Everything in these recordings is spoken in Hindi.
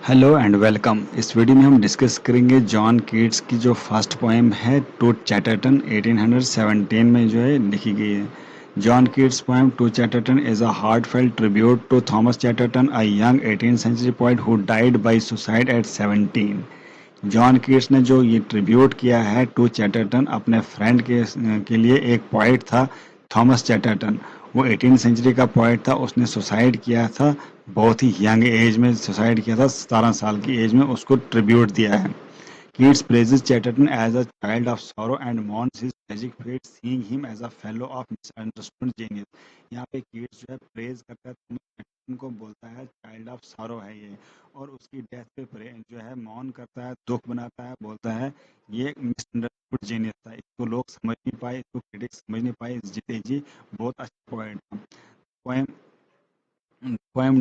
Hello and welcome. इस वीडियो में हम डिस्कस करेंगे जॉन कीट्स की जो फर्स्ट पोएम है टू चैटरटन 1817 में जो है लिखी गई है। John Keats poem to Chatterton is a heartfelt tribute to Thomas Chatterton, a young 18th century poet who died by suicide at 17। John Keats ने जो ये ट्रिब्यूट किया है टू चैटरटन, अपने फ्रेंड के लिए, एक पोइट था थॉमस चैटरटन। वो 18th सेंचुरी का पोइट था। उसने सुसाइड किया था, बहुत ही यंग एज में सुसाइड किया था, 17 साल की एज में उसको ट्रिब्यूट दिया है। Keats praises Chatterton as a child of sorrow and mourns his tragic fate, seeing him as a fellow of misunderstood genius। यहाँ पे कीट्स जो है प्रेज करता है, चैटरटन को बोलता है चाइल्ड ऑफ सॉरो है ये, और उसकी डेथ पे जो है मौन करता है, दुख बनाता है, बोलता है ये मिसअंडरस्टूड जीनियस था, इसको लोग समझ नहीं पाए, इसको क्रिटिक्स समझ नहीं पाए, जीते जी बहुत अच्छा पोएट था। Poem poem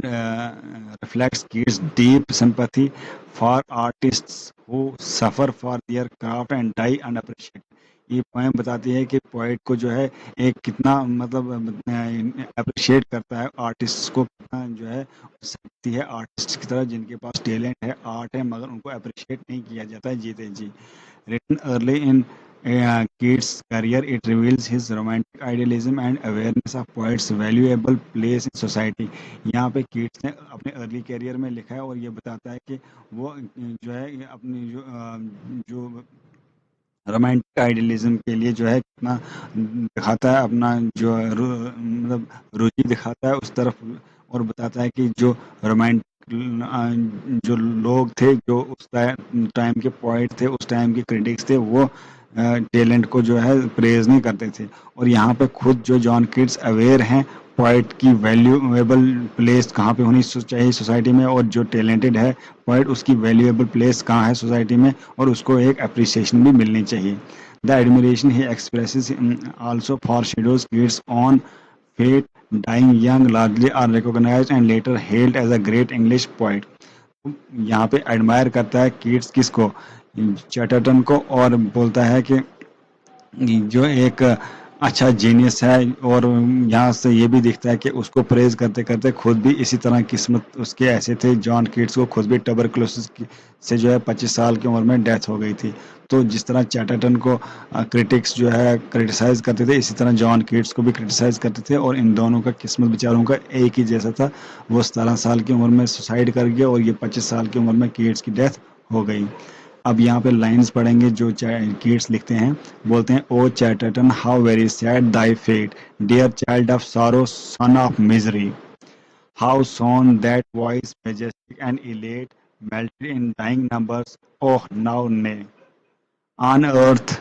reflects Keats' deep sympathy for artists who suffer for their craft and die unappreciated। ये पोएम बताती है कि पोएट को जो है एक कितना मतलब अप्रिशिएट करता है आर्टिस्ट को, कितना जो है सकती है आर्टिस्ट की तरह जिनके पास टैलेंट है, आर्ट है, मगर उनको अप्रिशिएट नहीं किया जाता है जीते जी। Written early in Keats' career, it reveals his romantic idealism and awareness of poets' valuable place in society। यहाँ पे कीट्स ने अपने अर्ली करियर में लिखा है और ये बताता है कि वो जो है ये अपनी जो रोमांटिक आइडियलिज्म के लिए जो है कितना दिखाता है, अपना जो मतलब रुचि दिखाता है उस तरफ, और बताता है कि जो रोमांटिक जो लोग थे, जो उस टाइम के पोइट थे, उस टाइम के क्रिटिक्स थे, वो टैलेंट को जो है प्रेज नहीं करते थे। और यहाँ पे खुद जो जॉन कीट्स अवेयर हैं पोइट की वैल्यूएबल प्लेस कहाँ पे होनी चाहिए सोसाइटी में, और जो टैलेंटेड है पोइट उसकी वैल्यूएबल प्लेस कहाँ है सोसाइटी में, और उसको एक अप्रिसिएशन भी मिलनी चाहिए। The admiration he expresses also foreshadows Keats' own fate, dying young, largely unrecognized and later hailed as a great English poet। यहाँ पे एडमायर करता है कीट्स किसको, चैटरटन को, और बोलता है कि जो एक अच्छा जीनियस है, और यहाँ से ये भी दिखता है कि उसको प्रेज करते करते खुद भी इसी तरह किस्मत उसके ऐसे थे। जॉन कीट्स को खुद भी ट्यूबरकुलोसिस से जो है 25 साल की उम्र में डेथ हो गई थी। तो जिस तरह चैटरटन को क्रिटिक्स जो है क्रिटिसाइज करते थे, इसी तरह जॉन कीट्स को भी क्रिटिसाइज करते थे, और इन दोनों का किस्मत बेचारों का एक ही जैसा था। वो 17 साल की उम्र में सुसाइड कर गया और ये 25 साल की उम्र में कीट्स की डेथ हो गई। अब यहाँ पे लाइंस पढ़ेंगे जो कीट्स लिखते हैं। बोलते हैं, O Chatterton, how very sad thy fate, dear child of sorrow, son of misery, how soon that voice majestic and elate melted in dying numbers, oh now nay, on earth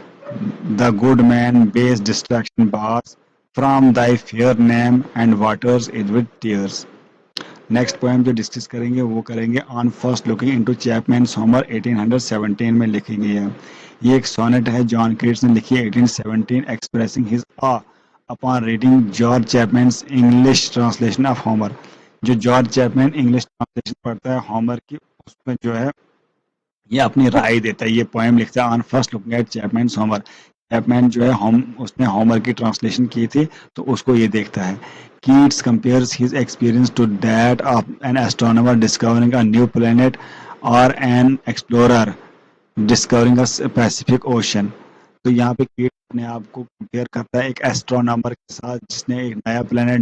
the good man bears distraction bars from thy fair name and waters it with tears। Next poem जो डिस्कस करेंगे वो करेंगे on first looking into Chapman's Homer 1817 में लिखी गई है। ये एक सोनेट है जॉन कीट्स ने लिखी है 1817, expressing his awe upon reading George Chapman's English translation of Homer. जो जॉर्ज चैपमैन इंग्लिश ट्रांसलेशन पढ़ता है होमर की, उसमें जो है ये अपनी राय देता है, ये पोएम लिखता है on first looking at Chapman's Homer. Chapman जो है उसने होमर की ट्रांसलेशन की थी, तो उसको ये देखता है। Keats compares his experience to that of an astronomer discovering a new planet or an explorer discovering a Pacific Ocean। तो यहाँ पे कीट अपने आप को कंपेयर करता है एक एस्ट्रोनॉमर के साथ जिसने एक नया प्लेनेट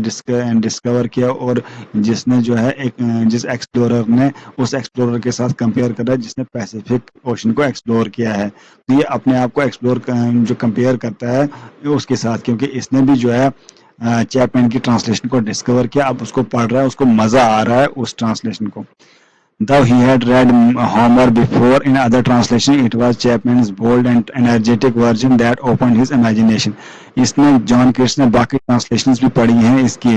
डिस्कवर किया, और जिसने जो है एक जिस एक्सप्लोरर ने उस एक्सप्लोरर के साथ कंपेयर कर रहा है जिसने पैसिफिक ओशन को एक्सप्लोर किया है। तो ये अपने आप को एक्सप्लोर जो कंपेयर करता है उसके साथ, क्योंकि इसने भी जो है चैपमैन की ट्रांसलेशन को डिस्कवर किया, अब उसको पढ़ रहा है, उसको मजा आ रहा है उस ट्रांसलेशन को। Though he had read Homer before in other translation, it was Chapman's bold and energetic version that opened his imagination। इसने जॉन कीट्स ने बाकी ट्रांसलेशंस भी पढ़ी हैं इसकी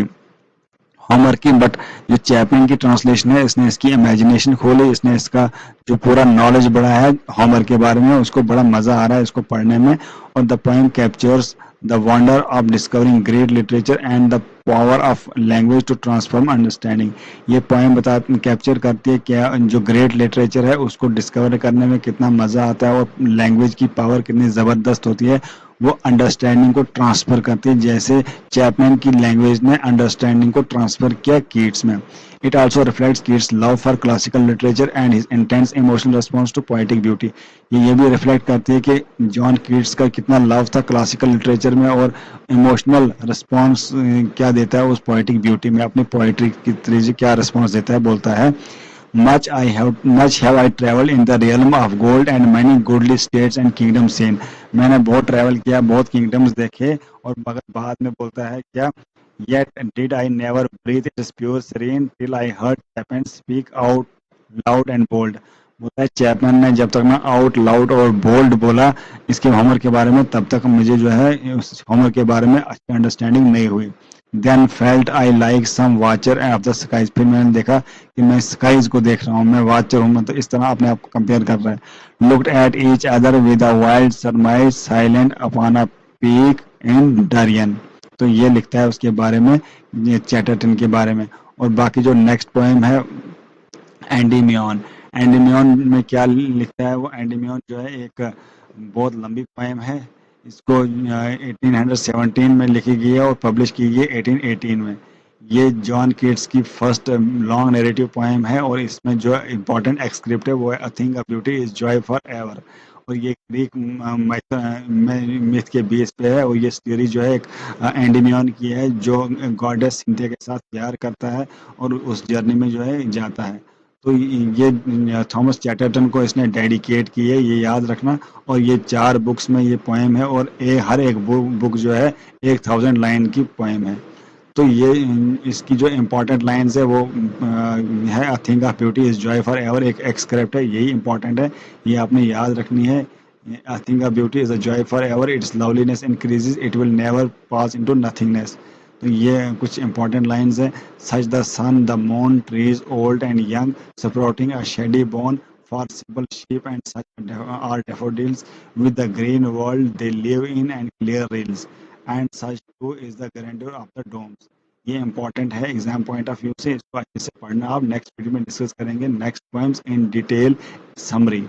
होमर की, बट जो चैपमैन की ट्रांसलेशन है इसने इसकी इमेजिनेशन खोली, इसने इसका जो पूरा नॉलेज बढ़ा है होमर के बारे में, उसको बड़ा मजा आ रहा है इसको पढ़ने में। और the poem captures the wonder of discovering great literature and the power of language to transform understanding. ये पोएम बता कैप्चर करती है क्या जो ग्रेट लिटरेचर है उसको डिस्कवर करने में कितना मजा आता है और लैंग्वेज की पावर कितनी जबरदस्त होती है, वो अंडरस्टैंडिंग को ट्रांसफर करती है, जैसे चैपमैन की लैंग्वेज ने अंडरस्टैंडिंग को ट्रांसफर किया कीट्स में। It also reflects Keats' love for classical literature and his intense emotional response to poetic beauty। ये भी रिफ्लेक्ट करती है कि जॉन कीट्स का कितना लव था क्लासिकल लिटरेचर में और इमोशनल रिस्पॉन्स क्या देता है उस पोएटिक ब्यूटी में, अपनी पोएट्री की तरह से क्या रिस्पॉन्स देता है। बोलता है much have I traveled in the realm of gold and many goodly states and kingdoms seen। मैंने बहुत ट्रैवल किया, बहुत किंगडम्स देखे, और मगर बाद में बोलता है क्या, yet did I never breathe its pure serene till I heard Chapman speak out loud and bold। बोलता है चैपमैन ने जब तक ना आउट लाउड और बोल्ड बोला इसके होमर के बारे में, तब तक मुझे जो है उस होमर के बारे में अच्छी अंडरस्टैंडिंग नहीं हुई। Then felt I like some watcher of the skies. फिर मैंने देखा कि मैं स्काईज को देख रहा हूँ, मैं वाचर हूँ, मतलब इस तरह अपने आप को कंपेयर कर रहा है। Looked at each other with a wild surmise silent upon a peak in Darien. तो ये लिखता है उसके बारे में, ये चैटरटन के बारे में। और बाकी जो नेक्स्ट पोएम है एंडीमियन, एंडीमियन में क्या लिखता है वो, एंडीमियन जो है एक बहुत लंबी पोएम है। इसको 1817 में लिखी गई है और पब्लिश की गई है 1818 में। ये जॉन कीट्स की फर्स्ट लॉन्ग नैरेटिव पोएम है और इसमें जो इम्पोर्टेंट एक्सक्रिप्ट है वो है, a thing of beauty is Joy for ever. और ये ग्रीक मिथ के बेस पे है, और ये स्टोरी जो है एक एंडीमियन की है जो गॉडेस सिंथिया के साथ प्यार करता है और उस जर्नी में जो है जाता है। तो ये थॉमस चैटरटन को इसने डेडिकेट की है, ये याद रखना। और ये 4 बुक्स में ये पोएम है और हर एक बुक जो है 1000 लाइन की पोएम है। तो ये इसकी जो इम्पोर्टेंट लाइन्स है वो है, a thing of beauty is Joy for ever, एक एक्सक्रिप्ट है, यही इंपॉर्टेंट है, ये आपने याद रखनी है। A thing of beauty is a joy for ever, its loveliness increases, it will never pass into nothingness. तो ये कुछ इंपॉर्टेंट लाइन्स हैं। Such the sun the moon trees old and young sprouting a shady boon for simple sheep and such are daffodils with the green world they live in and clear rills and such too is the grandeur of the domes। ये इंपॉर्टेंट है एग्जाम पॉइंट ऑफ व्यू से, इसको अच्छे से पढ़ना। आप नेक्स्ट वीडियो में डिस्कस करेंगे next poems in detail summary.